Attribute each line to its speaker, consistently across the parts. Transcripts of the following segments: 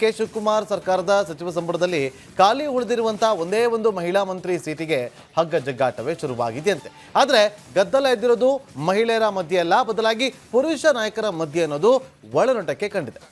Speaker 1: K Shivakumar ಸರ್ಕಾರದ ಸಚಿವ ಸಂಪುಟದಲ್ಲಿ ಖಾಲಿ ಉಳಿದಿರುವಂತಹ ಒಂದೇ ಒಂದು ಮಹಿಳಾ ಮಂತ್ರಿ ಸೀಟಿಗೆ ಹಗ್ಗ ಜಗ್ಗಾಟವೇ ಶುರುವಾಗಿದೆಯಂತೆ. ಆದರೆ ಗದ್ದಲ ಎದ್ದಿರೋದು ಮಹಿಳೆಯರ ಮಧ್ಯೆ ಅಲ್ಲ, ಬದಲಾಗಿ ಪುರುಷ ನಾಯಕರ ಮಧ್ಯೆ ಅನ್ನೋದು ಒಳನೋಟಕ್ಕೆ ಕಂಡಿದೆ.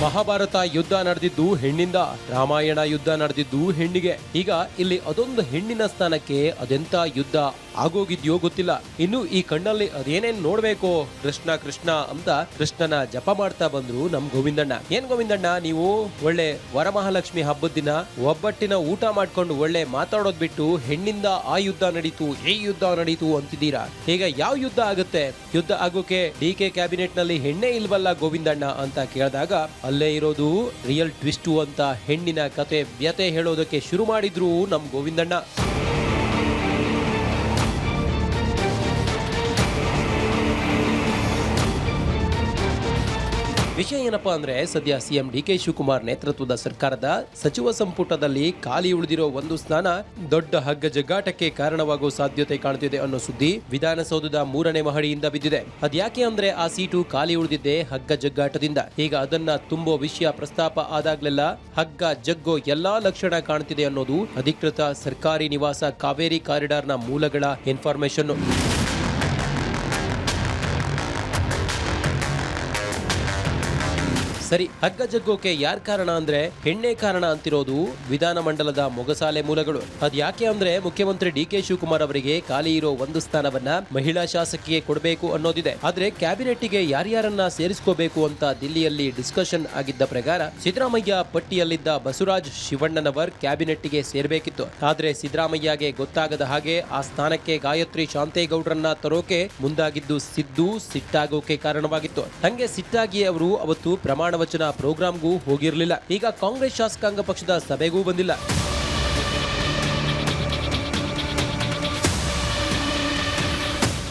Speaker 2: ಮಹಾಭಾರತ ಯುದ್ಧ ನಡೆದಿದ್ದು ಹೆಣ್ಣಿಂದ, ರಾಮಾಯಣ ಯುದ್ಧ ನಡೆದಿದ್ದು ಹೆಣ್ಣಿಗೆ. ಈಗ ಇಲ್ಲಿ ಅದೊಂದು ಹೆಣ್ಣಿನ ಸ್ಥಾನಕ್ಕೆ ಅದೆಂತ ಯುದ್ಧ ಆಗೋಗಿದ್ಯೋ ಗೊತ್ತಿಲ್ಲ. ಇನ್ನು ಈ ಕಣ್ಣಲ್ಲಿ ಅದೇನೇನ್ ನೋಡ್ಬೇಕು, ಕೃಷ್ಣ ಕೃಷ್ಣ ಅಂತ ಕೃಷ್ಣನ ಜಪ ಮಾಡ್ತಾ ಬಂದ್ರು ನಮ್ ಗೋವಿಂದಣ್ಣ. ಏನ್ ಗೋವಿಂದಣ್ಣ, ನೀವು ಒಳ್ಳೆ ವರಮಹಾಲಕ್ಷ್ಮಿ ಹಬ್ಬದ ದಿನ ಒಬ್ಬಟ್ಟಿನ ಊಟ ಮಾಡ್ಕೊಂಡು ಒಳ್ಳೆ ಮಾತಾಡೋದ್ ಬಿಟ್ಟು ಹೆಣ್ಣಿಂದ ಆ ಯುದ್ಧ ನಡೀತು, ಈ ಯುದ್ಧ ನಡೀತು ಅಂತಿದ್ದೀರಾ. ಈಗ ಯಾವ ಯುದ್ಧ ಆಗುತ್ತೆ? ಯುದ್ಧ ಆಗೋಕೆ ಡಿ.ಕೆ ಕ್ಯಾಬಿನೆಟ್ ನಲ್ಲಿ ಹೆಣ್ಣೆ ಇಲ್ವಲ್ಲ ಗೋವಿಂದಣ್ಣ ಅಂತ ಕೇಳಿದಾಗ ಅಲ್ಲೇ ಇರೋದು ರಿಯಲ್ ಟ್ವಿಸ್ಟು ಅಂತ ಹೆಣ್ಣಿನ ಕತೆ ವ್ಯತೆ ಹೇಳೋದಕ್ಕೆ ಶುರು ಮಾಡಿದ್ರು ನಮ್ ಗೋವಿಂದಣ್ಣ. ವಿಷಯ ಏನಪ್ಪಾ ಅಂದ್ರೆ, ಸದ್ಯ ಸಿಎಂ ಡಿ.ಕೆ ಶಿವಕುಮಾರ್ ನೇತೃತ್ವದ ಸರ್ಕಾರದ ಸಚಿವ ಸಂಪುಟದಲ್ಲಿ ಖಾಲಿ ಉಳಿದಿರೋ ಒಂದು ಸ್ಥಾನ ದೊಡ್ಡ ಹಗ್ಗ ಜಗ್ಗಾಟಕ್ಕೆ ಕಾರಣವಾಗುವ ಸಾಧ್ಯತೆ ಕಾಣುತ್ತಿದೆ ಅನ್ನೋ ಸುದ್ದಿ ವಿಧಾನಸೌಧದ 3ನೇ ಮಹಡಿಯಿಂದ ಬಿದ್ದಿದೆ. ಅದ್ಯಾಕೆ ಅಂದ್ರೆ ಆ ಸೀಟು ಖಾಲಿ ಉಳಿದಿದ್ದೆ ಹಗ್ಗ ಜಗ್ಗಾಟದಿಂದ. ಈಗ ಅದನ್ನ ತುಂಬೋ ವಿಷಯ ಪ್ರಸ್ತಾಪ ಆದಾಗ್ಲೆಲ್ಲ ಹಗ್ಗ ಜಗ್ಗೋ ಎಲ್ಲಾ ಲಕ್ಷಣ ಕಾಣುತ್ತಿದೆ ಅನ್ನೋದು ಅಧಿಕೃತ ಸರ್ಕಾರಿ ನಿವಾಸ ಕಾವೇರಿ ಕಾರಿಡಾರ್ನ ಮೂಲಗಳ ಇನ್ಫಾರ್ಮೇಶನ್. ಸರಿ, ಹಗ್ಗ ಜಗ್ಗೋಕೆ ಯಾರ್ ಕಾರಣ ಅಂದ್ರೆ ಹೆಣ್ಣೆ ಕಾರಣ ಅಂತಿರೋದು ವಿಧಾನಮಂಡಲದ ಮೊಗಸಾಲೆ ಮೂಲಗಳು. ಅದ್ಯಾಕೆ ಅಂದ್ರೆ ಮುಖ್ಯಮಂತ್ರಿ ಡಿ.ಕೆ ಶಿವಕುಮಾರ್ ಅವರಿಗೆ ಖಾಲಿ ಇರೋ ಒಂದು ಸ್ಥಾನವನ್ನ ಮಹಿಳಾ ಶಾಸಕಿಗೆ ಕೊಡಬೇಕು ಅನ್ನೋದಿದೆ. ಆದ್ರೆ ಕ್ಯಾಬಿನೆಟ್ಗೆ ಯಾರ್ಯಾರನ್ನ ಸೇರಿಸ್ಕೋಬೇಕು ಅಂತ ದಿಲ್ಲಿಯಲ್ಲಿ ಡಿಸ್ಕಷನ್ ಆಗಿದ್ದ ಪ್ರಕಾರ ಸಿದ್ದರಾಮಯ್ಯ ಪಟ್ಟಿಯಲ್ಲಿದ್ದ ಬಸವರಾಜ್ ಶಿವಣ್ಣನವರ್ ಕ್ಯಾಬಿನೆಟ್ಗೆ ಸೇರ್ಬೇಕಿತ್ತು. ಆದ್ರೆ ಸಿದ್ದರಾಮಯ್ಯಗೆ ಗೊತ್ತಾಗದ ಹಾಗೆ ಆ ಸ್ಥಾನಕ್ಕೆ ಗಾಯತ್ರಿ ಶಾಂತೇಗೌಡರನ್ನ ತರೋಕೆ ಮುಂದಾಗಿದ್ದು ಸಿದ್ದು ಸಿಟ್ಟಾಗೋಕೆ ಕಾರಣವಾಗಿತ್ತು. ಹಂಗೆ ಸಿಟ್ಟಾಗಿ ಅವರು ಅವತ್ತು ಪ್ರಮಾಣ ವಚನ ಪ್ರೋಗ್ರಾಂಗೂ ಹೋಗಿರಲಿಲ್ಲ. ಈಗ ಕಾಂಗ್ರೆಸ್ ಶಾಸಕಾಂಗ ಪಕ್ಷದ ಸಭೆಗೂ ಬಂದಿಲ್ಲ.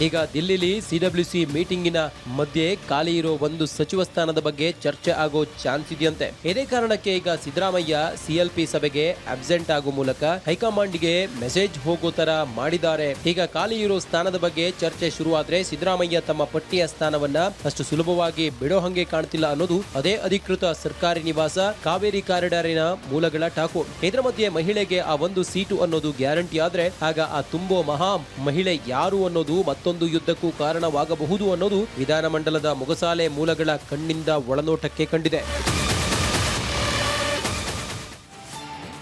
Speaker 2: ಈಗ ದಿಲ್ಲಿಲಿ ಸಿಡಬ್ಲ್ಯೂಸಿ ಮೀಟಿಂಗಿನ ಮಧ್ಯೆ ಖಾಲಿ ಇರೋ ಒಂದು ಸಚಿವ ಸ್ಥಾನದ ಬಗ್ಗೆ ಚರ್ಚೆ ಆಗೋ ಚಾನ್ಸ್ ಇದೆಯಂತೆ. ಇದೇ ಕಾರಣಕ್ಕೆ ಈಗ ಸಿದ್ದರಾಮಯ್ಯ ಸಿಎಲ್ಪಿ ಸಭೆಗೆ ಅಬ್ಸೆಂಟ್ ಆಗೋ ಮೂಲಕ ಹೈಕಮಾಂಡ್ಗೆ ಮೆಸೇಜ್ ಹೋಗೋ ತರ ಮಾಡಿದ್ದಾರೆ. ಈಗ ಖಾಲಿ ಇರೋ ಸ್ಥಾನದ ಬಗ್ಗೆ ಚರ್ಚೆ ಶುರುವಾದ್ರೆ ಸಿದ್ದರಾಮಯ್ಯ ತಮ್ಮ ಪಟ್ಟಿಯ ಸ್ಥಾನವನ್ನ ಅಷ್ಟು ಸುಲಭವಾಗಿ ಬಿಡೋ ಹಂಗೆ ಕಾಣ್ತಿಲ್ಲ ಅನ್ನೋದು ಅದೇ ಅಧಿಕೃತ ಸರ್ಕಾರಿ ನಿವಾಸ ಕಾವೇರಿ ಕಾರಿಡಾರಿನ ಮೂಲಗಳ ಟಾಕು. ಇದರ ಮಧ್ಯೆ ಮಹಿಳೆಗೆ ಆ ಒಂದು ಸೀಟು ಅನ್ನೋದು ಗ್ಯಾರಂಟಿ ಆದ್ರೆ ಆಗ ಆ ತುಂಬೋ ಮಹಾ ಮಹಿಳೆ ಯಾರು ಅನ್ನೋದು ಮತ್ತೊಂದು ಯುದ್ಧಕ್ಕೂ ಕಾರಣವಾಗಬಹುದು ಅನ್ನೋದು ವಿಧಾನಮಂಡಲದ ಮೊಗಸಾಲೆ ಮೂಲಗಳ ಕಣ್ಣಿಂದ ಒಳನೋಟಕ್ಕೆ ಕಂಡಿದೆ.